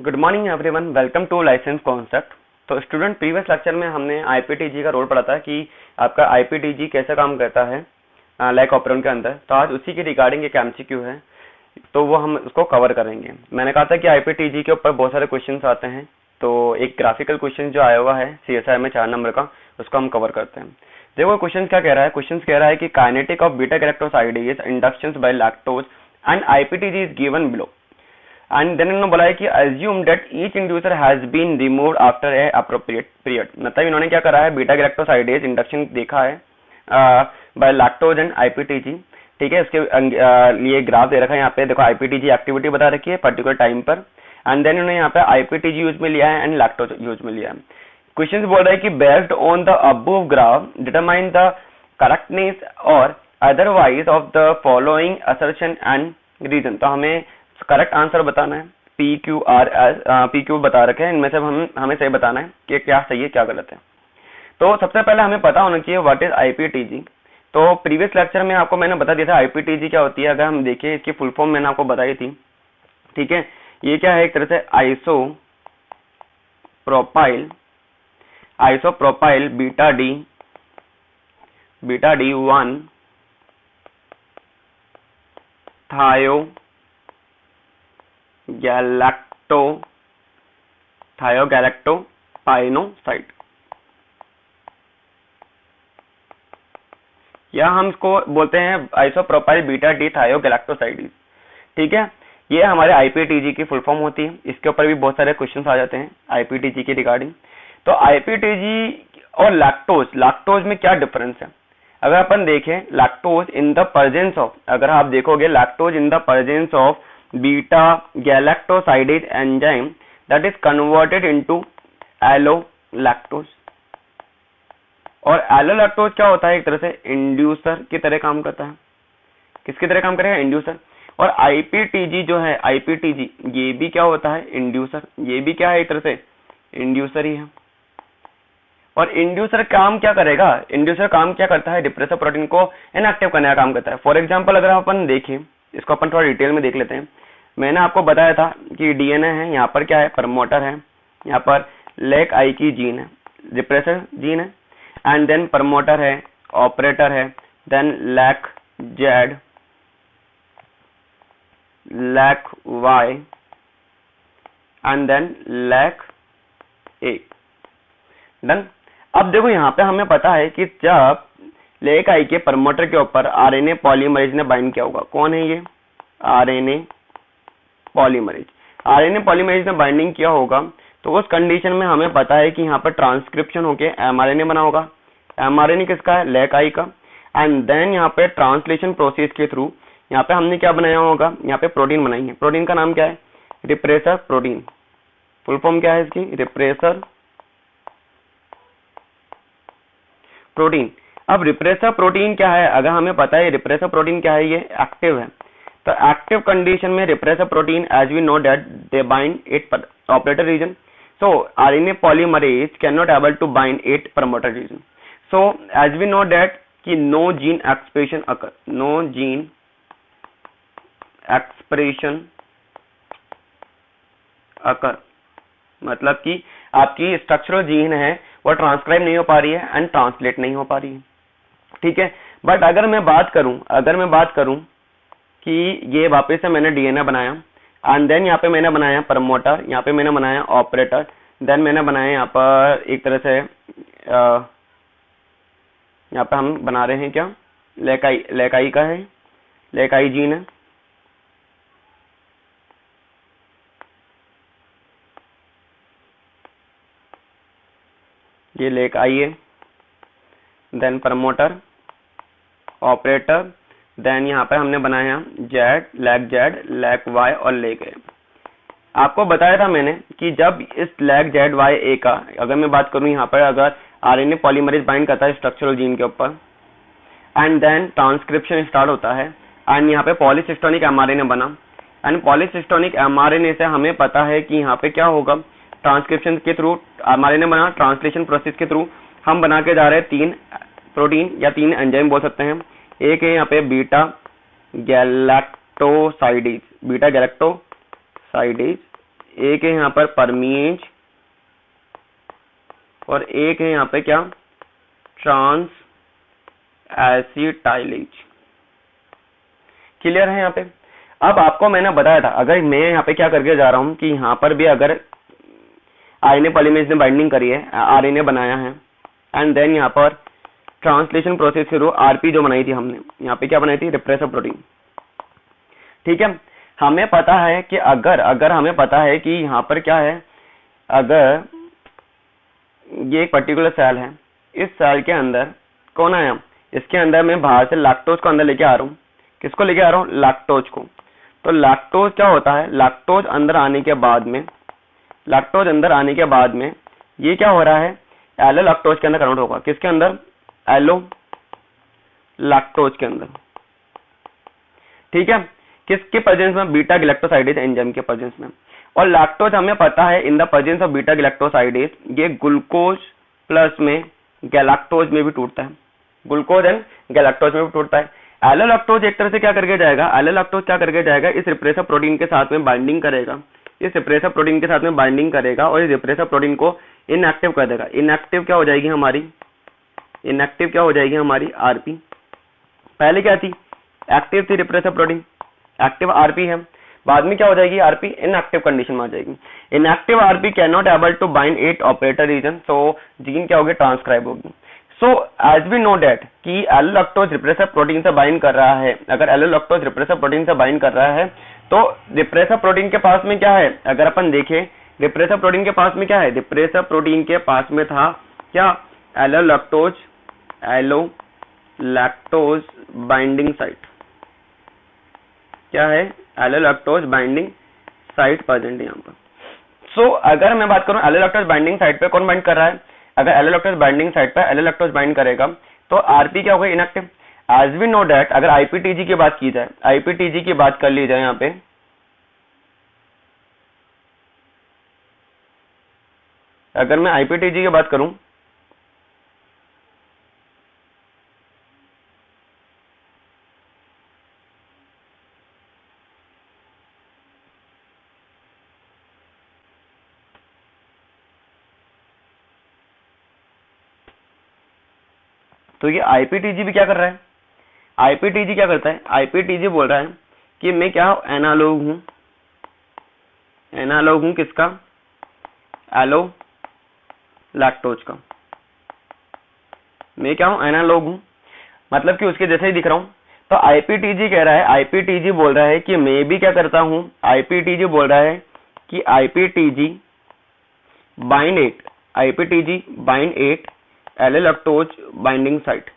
Good morning everyone, welcome to licence concept. तो student, previous lecture में हमने IPTG का रोल पढ़ा था कि आपका आईपीटीजी कैसे काम करता है लाइक ऑपरेंड के अंदर। तो आज उसी के रिगार्डिंग एक एमसीक्यू है, तो वो हम उसको कवर करेंगे। मैंने कहा था कि आईपीटीजी के ऊपर बहुत सारे क्वेश्चंस आते हैं, तो एक ग्राफिकल क्वेश्चन जो आया हुआ है सीएसआई में 4 नंबर का, उसको हम कवर करते हैं। देखो क्वेश्चन क्या कह रहा है। क्वेश्चन कह रहा है कि kinetic of beta galactosidase inductions by lactose and IPTG is given below. And then इन्होंने बोला है कि assume that each inducer has been removed after a appropriate period। मतलब इन्होंने क्या करा है, बीटा गैलेक्टोसाइडेज इंडक्शन देखा है बाय लैक्टोज एंड आईपीटीजी। ठीक है, इसके लिए ग्राफ दे रखा है। यहाँ पे देखो आईपीटीजी एक्टिविटी बता रखी है पर्टिकुलर टाइम पर, एंड देन इन्होंने यहाँ पे आईपीटीजी यूज में लिया है एंड लैक्टोज यूज में लिया है। क्वेश्चन बोल रहा है कि based on the above graph determine the correctness or otherwise of the following assertion and reason. तो हमें करेक्ट आंसर बताना है। PQ बता रखे हैं, इनमें से हमें सही बताना है कि क्या सही है क्या गलत है। तो सबसे पहले हमें पता होना चाहिए व्हाट इज आईपीटीजी। तो प्रीवियस लेक्चर में आपको मैंने बता दिया था आईपीटीजी क्या होती है। अगर हम देखें इसकी फुल फॉर्म मैंने आपको बताई थी। ठीक है, ये क्या है, एक तरह से आइसोप्रोपाइल बीटा डी 1 थायोगैलेक्टोपाइनोसाइड, या हम इसको बोलते हैं आइसोप्रोपाइल बीटा डी थायोगैलेक्टोसाइड। ठीक है, ये हमारे आईपीटीजी की फुल फॉर्म होती है। इसके ऊपर भी बहुत सारे क्वेश्चंस आ जाते हैं आईपीटीजी के रिगार्डिंग। तो आईपीटीजी और लैक्टोज में क्या डिफरेंस है। अगर अपन देखें lactose in the presence of, अगर आप देखोगे lactose in the presence of beta galactosidase enzyme that is converted into allolactose. और एलोलैक्टोज क्या होता है, एक तरह से इंड्यूसर की तरह काम करता है। किसकी तरह काम करेगा, इंड्यूसर। और आईपीटीजी जो है, आईपीटीजी ये भी क्या होता है, इंड्यूसर। ये भी क्या है, एक तरह से इंड्यूसर ही है। और इंड्यूसर काम क्या करेगा, इंड्यूसर काम क्या करता है, रिप्रेसर प्रोटीन को इनएक्टिव करने का काम करता है। फॉर एग्जांपल अगर अपन देखें, इसको अपन थोड़ा डिटेल में देख लेते हैं। मैंने आपको बताया था कि डीएनए है, यहाँ पर क्या है, प्रमोटर है, यहाँ पर लेक आई की जीन है, रिप्रेसर जीन है, एंड देन प्रमोटर है, ऑपरेटर है, then lac Z, lac Y, and then lac A. Done. अब देखो यहाँ पे हमें पता है कि जब लेक आई के प्रमोटर के ऊपर आरएनए पॉलीमरेज ने बाइंड किया होगा। कौन है ये, आरएनए पॉलीमरेज। आरएनए पॉलीमरेज ने बाइंडिंग किया होगा, तो उस कंडीशन में हमें पता है कि यहाँ पर ट्रांसक्रिप्शन होके एमआरएनए बना होगा। एमआरएनए किसका है, लेक आई का। एंड देन यहाँ पे ट्रांसलेशन प्रोसेस के थ्रू यहाँ पे हमने क्या बनाया होगा, यहाँ पे प्रोटीन बनाई है। प्रोटीन का नाम क्या है, रिप्रेसर प्रोटीन। फुल फॉर्म क्या है इसकी, रिप्रेसर प्रोटीन। अब रिप्रेसर प्रोटीन क्या है, अगर हमें पता है रिप्रेसर प्रोटीन क्या है, ये एक्टिव है। तो एक्टिव कंडीशन में repressor protein as we know that they bind it operator region. So RNA polymerase can not able to bind it promoter region. So as we know that कि no gene expression occur, no gene expression occur, मतलब कि आपकी structural gene है वो transcribe नहीं हो पा रही है एंड ट्रांसलेट नहीं हो पा रही है। ठीक है, बट अगर मैं बात करूं कि ये वापस से मैंने डीएनए बनाया, एंड देन यहाँ पे मैंने बनाया प्रमोटर, यहाँ पे मैंने बनाया ऑपरेटर, देन मैंने बनाया यहाँ पर एक तरह से यहाँ पे हम बना रहे हैं क्या, लेकाई का है, लेकाई जीन है। ये लेक आई है, देन प्रमोटर, ऑपरेटर, देन यहाँ पे हमने बनाया जेड, लैक वाई और लेक ए। आपको बताया था मैंने कि जब इस लैक जेड वाई ए का, अगर मैं बात करूं यहाँ पर, अगर आरएनए पॉलीमरेज बाइंड करता है स्ट्रक्चरल जीन के ऊपर, एंड देन ट्रांसक्रिप्शन स्टार्ट होता है, एंड यहाँ पे पॉलीसिस्टोनिक एमआरएनए बना, एंड पॉलीसिस्टोनिक एमआरएनए से हमें पता है कि यहाँ पे क्या होगा, ट्रांसक्रिप्शन के थ्रू एमआरएनए बना, ट्रांसलेशन प्रोसेस के थ्रू हम बना के जा रहे हैं 3 प्रोटीन या 3 एंजाइम बोल सकते हैं। एक है यहाँ पे बीटा गैलेक्टोसाइडेज, एक है यहाँ पर परमीएज और एक है यहाँ पे क्या, ट्रांस एसिटाइलेज। क्लियर है यहाँ पे। अब आपको मैंने बताया था, अगर मैं यहाँ पे क्या करके जा रहा हूँ कि यहाँ पर भी अगर आरएनए पॉलीमरेज ने बाइंडिंग करी है, आरएनए बनाया है, एंड देन यहाँ पर ट्रांसलेशन प्रोसेस के थ्रू आरपी जो बनाई थी हमने, यहाँ पे क्या बनाई थी, रिप्रेसर प्रोटीन। ठीक है, हमें पता है कि अगर हमें पता है कि यहाँ पर क्या है, अगर ये एक पर्टिकुलर सेल है, इस सेल के अंदर कौन आया, इसके अंदर मैं बाहर से लैक्टोज को अंदर लेके आ रहा हूँ। किसको लेके आ रहा हूँ, लैक्टोज को। तो लैक्टोज क्या होता है, लैक्टोज अंदर आने के बाद में, लैक्टोज अंदर आने के बाद में ये क्या हो रहा है, एलो लैक्टोज के अंदर कन्वर्ट होगा। किसके अंदर, एलो लैक्टोज के अंदर। ठीक है, किसके प्रेजेंस में, बीटा गैलेक्टोसाइडेज एंजाइम के प्रेजेंस में। और लैक्टोज हमें पता है इन the presence of beta galactosidase ये ग्लूकोज प्लस में गैलेक्टोज में भी टूटता है, ग्लूकोज एंड गैलेक्टोज में भी टूटता है। एलो लैक्टोज एक तरह से क्या करके जाएगा, एलो लैक्टोज क्या करके जाएगा, इस रिप्रेसर प्रोटीन के साथ में बाइंडिंग करेगा, इस रिप्रेसर प्रोटीन के साथ में बाइंडिंग करेगा और इस रिप्रेसर प्रोटीन को इनएक्टिव कर देगा। इनएक्टिव क्या हो जाएगी हमारी, इनएक्टिव क्या हो जाएगी हमारी, आरपी। पहले क्या थी, एक्टिव थी रिप्रेसर प्रोटीन, एक्टिव आरपी है, बाद में क्या हो जाएगी, आरपी इनएक्टिव कंडीशन में आ जाएगी। Inactive RP can not able to bind it operator region, तो जीन क्या होगी, ट्रांसक्राइब होगी। So as we know that कि एलो लैक्टोज रिप्रेसर प्रोटीन से बाइंड कर रहा है, अगर एलो लैक्टोज रिप्रेसर प्रोटीन से बाइंड कर रहा है तो रिप्रेसर प्रोटीन के पास में क्या है, अगर अपन देखें रिप्रेसर प्रोटीन के पास में क्या है, रिप्रेसर प्रोटीन के पास में था क्या, एलो लैक्टोज बाइंडिंग साइट। क्या है, allolactose binding site present है यहाँ पर। सो अगर मैं बात करूं एलो लैक्टोज बाइंडिंग साइट पे कौन बाइंड कर रहा है, अगर एलो लैक्टोज बाइंडिंग साइट पे एलो लैक्टोज बाइंड करेगा तो आरपी क्या होगा, inactive. As we know that अगर आईपीटीजी की बात की जाए, आईपीटीजी की बात कर ली जाए यहाँ पे, अगर मैं आईपीटीजी की बात करूं तो ये आईपीटीजी भी क्या कर रहा है, आईपीटीजी क्या करता है, आईपीटीजी बोल रहा है कि मैं क्या एनालॉग हूं, एनालॉग हूं किसका, एलो लैक्टोज का। मैं क्या हूं, एनालॉग हूं, मतलब कि उसके जैसे ही दिख रहा हूं। तो आईपीटीजी कह रहा है, आईपीटीजी बोल रहा है कि मैं भी क्या करता हूं, आईपीटीजी बोल रहा है कि IPTG bind it, IPTG bind it allolactose binding site.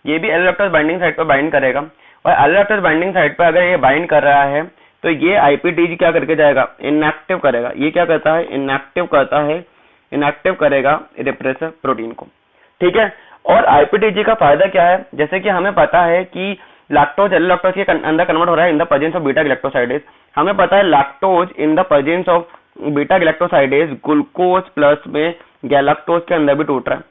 ये भी एलो लैक्टोज बाइंडिंग साइट पर बाइंड करेगा और एलो लैक्टोज बाइंडिंग साइट पर अगर ये बाइंड कर रहा है तो ये आईपीटीजी क्या करके जाएगा, इनएक्टिव करेगा। ये क्या करता है, इनएक्टिव करता है, इनएक्टिव करेगा रिप्रेसर प्रोटीन को। ठीक है, और आईपीटीजी का फायदा क्या है, जैसे कि हमें पता है कि लैक्टोज एलो लैक्टोज के अंदर कन्वर्ट हो रहा है इन the presence of beta galactosidase. हमें पता है lactose in the presence of beta galactosidase glucose plus में गैलेक्टोज के अंदर भी टूट रहा है,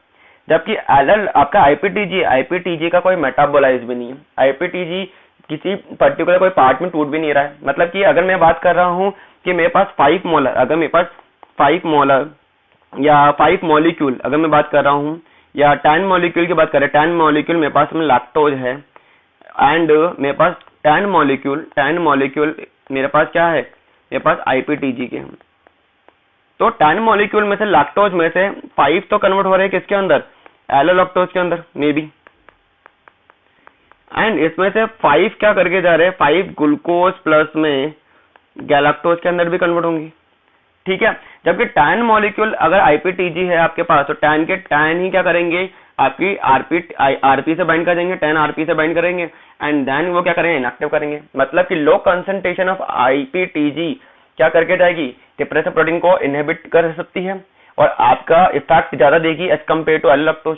जबकि आपका आईपीटीजी का कोई मेटाबोलाइज भी नहीं है, आईपीटीजी किसी पर्टिकुलर कोई पार्ट में टूट भी नहीं रहा है। मतलब कि अगर मैं बात कर रहा हूं कि मेरे पास 5 मोलर, अगर मेरे पास 5 मोलर या 5 मॉलिक्यूल अगर मैं बात कर रहा हूं, या 10 मॉलिक्यूल की बात करें, 10 मॉलिक्यूल मेरे पास में लैक्टोज है एंड मेरे पास 10 मॉलिक्यूल मेरे पास क्या है, मेरे पास आईपीटीजी के हैं। तो 10 मॉलिक्यूल में से लैक्टोज में से 5 तो कन्वर्ट हो रहे हैं किसके अंदर, एलो लैक्टोज के अंदर मे बी, एंड इसमें से 5 क्या करके जा रहे हैं, 5 ग्लूकोज प्लस में गैलेक्टोज के अंदर भी कन्वर्ट होंगी। ठीक है, जबकि 10 मॉलिक्यूल अगर आईपीटीजी है आपके पास तो 10 के 10 ही क्या करेंगे, आपकी आरपी से बाइंड करेंगे, 10 आरपी से बाइंड करेंगे एंड देन वो क्या करेंगे, इनएक्टिव करेंगे। मतलब कि लो कंसंट्रेशन ऑफ आईपीटीजी क्या करके जाएगी, रिप्रेसर प्रोटीन को इनहिबिट कर सकती है और आपका इफेक्ट ज्यादा देगी as compare to allolactose.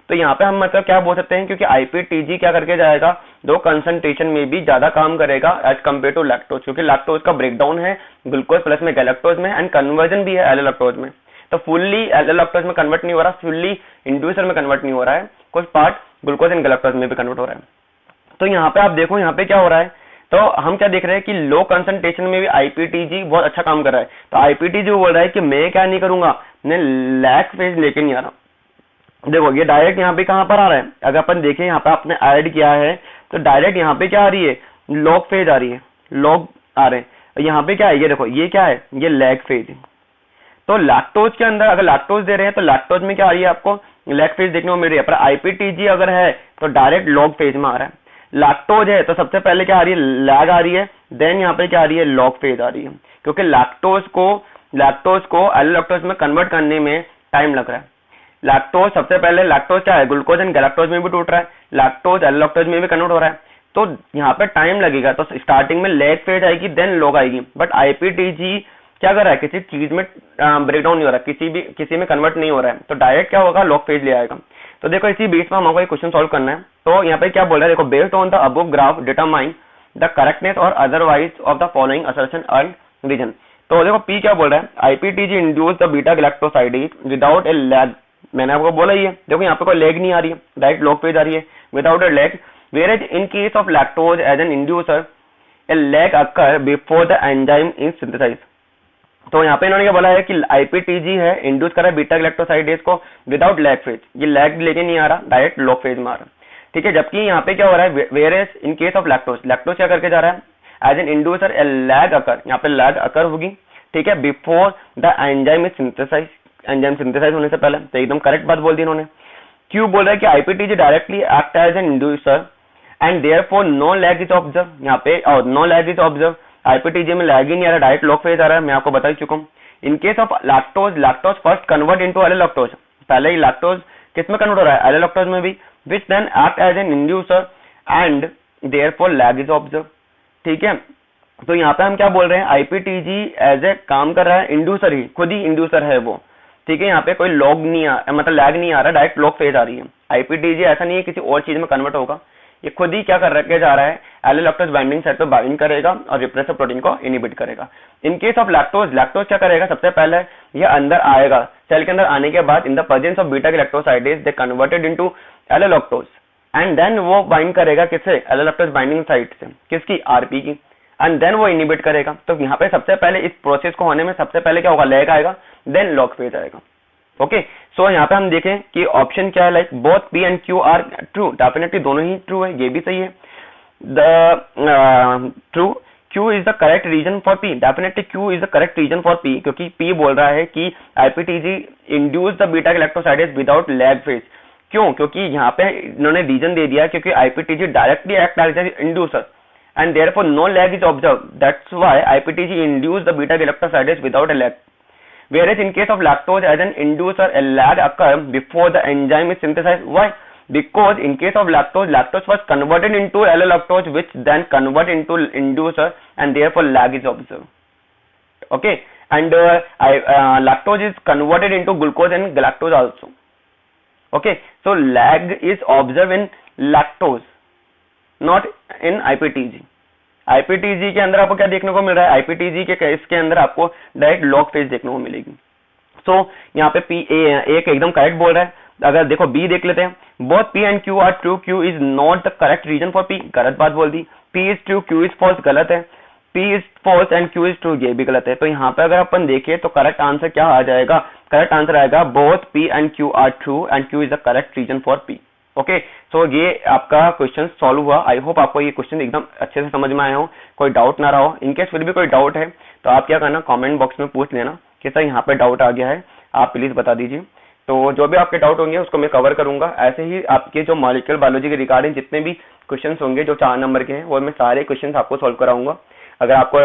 तो यहाँ पे हम मतलब क्या बोल सकते हैं, क्योंकि आईपीटीजी क्या करके जाएगा, लो कंसंट्रेशन में भी ज्यादा काम करेगा एज कम्पेयर टू लैक्टोज, क्योंकि लैक्टोज का ब्रेकडाउन है ग्लूकोज प्लस में गैलेक्टोज में एंड कन्वर्जन भी है एलो लैक्टोज में। तो फुल्ली एलो लैक्टोज में कन्वर्ट नहीं हो रहा, फुल्ली इंड्यूसर में कन्वर्ट नहीं हो रहा है, कुछ पार्ट ग्लूकोज एंड गैलेक्टोज में भी कन्वर्ट हो रहा है। तो यहाँ पे आप देखो, यहाँ पे क्या हो रहा है, तो हम क्या देख रहे हैं कि लो कंसंट्रेशन में भी आईपीटीजी बहुत अच्छा काम कर रहा है। तो आईपीटीजी बोल रहा है कि मैं क्या नहीं करूंगा, मैं लैग फेज लेके नहीं आ रहा। देखो ये डायरेक्ट यहाँ पे कहां पर आ रहा है, अगर अपन देखें यहाँ पे आपने ऐड किया है तो डायरेक्ट यहाँ पे क्या आ रही है, लॉग फेज आ रही है, लॉग आ रहे हैं। यहाँ पे क्या है, ये देखो ये क्या है, ये लैग फेज है। तो लैक्टोज के अंदर अगर लैक्टोज दे रहे हैं तो लैक्टोज में क्या आ रही है, आपको लैग फेज देखने को मिल रही है। पर आईपीटीजी अगर है तो डायरेक्ट लॉग फेज में आ रहा है। लैक्टोज है तो सबसे पहले क्या आ रही है, लैग आ रही है, देन यहाँ पे क्या आ रही है, लॉग फेज आ रही है, क्योंकि लैक्टोज को एल्लोलैक्टोज में कन्वर्ट करने में टाइम लग रहा है। लैक्टोज सबसे पहले, लैक्टोज क्या है, ग्लूकोज एंड गैलेक्टोज में भी टूट रहा है, लैक्टोज एल्लोलैक्टोज में भी कन्वर्ट हो रहा है, तो यहाँ पे टाइम लगेगा। तो स्टार्टिंग में लैग फेज आएगी, देन लॉग आएगी। बट आईपीटीजी क्या कर रहा है, किसी चीज में ब्रेकडाउन नहीं हो रहा है, किसी में कन्वर्ट नहीं हो रहा है, तो डायरेक्ट क्या होगा, लॉग फेज ले आएगा। तो देखो इसी बीच में हमको एक क्वेश्चन सॉल्व करना है। तो यहाँ पे क्या बोल रहा है, देखो based on the above graph determine the correctness or otherwise of the following assertion and reason. तो देखो पी क्या बोल रहा है, IPTG induce the beta galactosidase without a lag. मैंने आपको बोला ही है, देखो यहाँ पे कोई लैग नहीं आ रही है, डायरेक्ट लॉग फेज आ रही है without a lag. whereas in case of lactose as an inducer a lag occur before the enzyme is synthesized। तो यहाँ पे इन्होंने क्या बोला है कि आईपीटीजी है, इंड्यूस कर रहा है बीटा गैलेक्टोसाइडेज को विदाउट लैग फेज, ये लैग लेके नहीं आ रहा, डायरेक्ट लॉग फेज में आ रहा। ठीक है, जबकि यहाँ पे क्या हो रहा है, whereas in case of lactose, lactose क्या करके जा रहा है, as an inducer a lag occur, यहाँ पे लैग अकर होगी। ठीक है, before the enzyme is synthesise, enzyme synthesise होने से पहले। तो एकदम करेक्ट बात बोल दी इन्होंने। क्यों बोल रहा है कि IPTG directly act as an inducer and therefore no lag is observe, यहाँ पे और no lag is observe, IPTG में लैग ही नहीं आ रहा, डायरेक्ट लॉग फेज आ रहा है, मैं आपको बता ही चुका हूँ। In case of lactose, lactose first convert into allolactose, पहले ही लैक्टोज किस में कन्वर्ट हो रहा है, एल्लोलैक्टोज में भी, which then act as an inducer and therefore lag is observe. ठीक है, तो यहाँ पे हम क्या बोल रहे हैं, आईपीटीजी एज ए काम कर रहा है, इंड्यूसर ही, खुद ही इंड्यूसर है वो। ठीक है, यहाँ पे कोई लॉग नहीं मतलब लैग नहीं आ रहा, डायरेक्ट लॉग फेज आ रही है। आईपीटीजी ऐसा नहीं है किसी और चीज में कन्वर्ट होगा, ये खुद ही क्या कर रखे जा रहा है, एल्लोलैक्टोज बाइंडिंग साइट पे बाइंड करेगा और रिप्रेसर प्रोटीन को इनहिबिट करेगा। इन केस ऑफ लैक्टोज, लैक्टोज क्या करेगा, सबसे पहले ये अंदर आएगा, सेल के अंदर आने के बाद in the presence of beta galactosidase they converted into allolactose and then वो बाइंड करेगा किससे, एल्लोलैक्टोज बाइंडिंग साइट से, किसकी, आरपी की, एंड देन वो इनहिबिट करेगा। तो यहाँ पे सबसे पहले इस प्रोसेस को होने में सबसे पहले क्या होगा, लैग आएगा, देन लॉग फेज आएगा। ओके, सो यहाँ पे हम देखें कि ऑप्शन क्या है, like both P and Q are true, definitely दोनों ही ट्रू है, ये भी सही है। The true, Q is the correct reason for P, definitely Q is the correct reason for P, क्योंकि पी बोल रहा है कि IPTG induce the beta galactosidase without lag phase. क्यों, क्योंकि यहाँ पे इन्होंने रीजन दे दिया क्योंकि IPTG directly act as an inducer and therefore no lag is observed, that's why IPTG induce the beta galactosidase without a lag. Whereas in case of lactose as an inducer a lag occur before the enzyme is synthesized. Why? Because in case of lactose, lactose was converted into allolactose which then convert into inducer and therefore lag is observed. Okay, and lactose is converted into glucose and galactose also. Okay, so lag is observed in lactose, not in IPTG. IPTG के अंदर आपको क्या देखने को मिल रहा है, IPTG के case के अंदर आपको डायरेक्ट लॉग फेज देखने को मिलेगी। सो यहाँ पे पी एक एकदम करेक्ट बोल रहा है। अगर देखो बी देख लेते हैं, both P and Q are true, Q is not the correct reason for P, गलत बात बोल दी। P is true, Q is false, गलत है। P is false and Q is true, ये भी गलत है। तो यहाँ पे अगर अपन देखें तो करेक्ट आंसर क्या आ जाएगा, करेक्ट आंसर आएगा both P and Q are true and Q is the correct reason for P. Okay, so ये आपका क्वेश्चन सॉल्व हुआ। आई होप आपको ये क्वेश्चन एकदम अच्छे से समझ में आया हो, कोई डाउट ना रहा हो। इनकेस फिर भी कोई डाउट है तो आप क्या करना, कमेंट बॉक्स में पूछ लेना कि सर यहाँ पे डाउट आ गया है, आप प्लीज बता दीजिए। तो जो भी आपके डाउट होंगे उसको मैं कवर करूंगा। ऐसे ही आपके जो मॉलिक्यूलर बायोलॉजी के रिगार्डिंग जितने भी क्वेश्चन होंगे जो 4 नंबर के हैं, वो मैं सारे क्वेश्चन आपको सॉल्व कराऊंगा। अगर आपको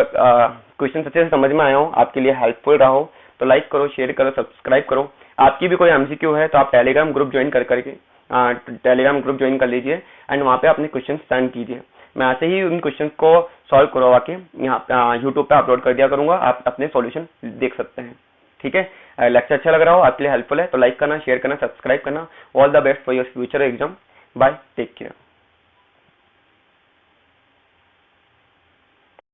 क्वेश्चन अच्छे से समझ में आया हो, आपके लिए हेल्पफुल रहा हो, तो लाइक करो, शेयर करो, सब्सक्राइब करो। आपकी भी कोई एमसीक्यू है तो आप टेलीग्राम ग्रुप ज्वाइन करके टेलीग्राम ग्रुप ज्वाइन कर लीजिए एंड वहाँ पे अपने क्वेश्चन सेंड कीजिए। मैं ऐसे ही उन क्वेश्चन को सॉल्व करवा के यहाँ यूट्यूब पे अपलोड कर दिया करूंगा, आप अपने सॉल्यूशन देख सकते हैं। ठीक है, लेक्चर अच्छा लग रहा हो, आपके लिए हेल्पफुल है तो लाइक करना, शेयर करना, सब्सक्राइब करना। All the best for your future exam. Bye, take care.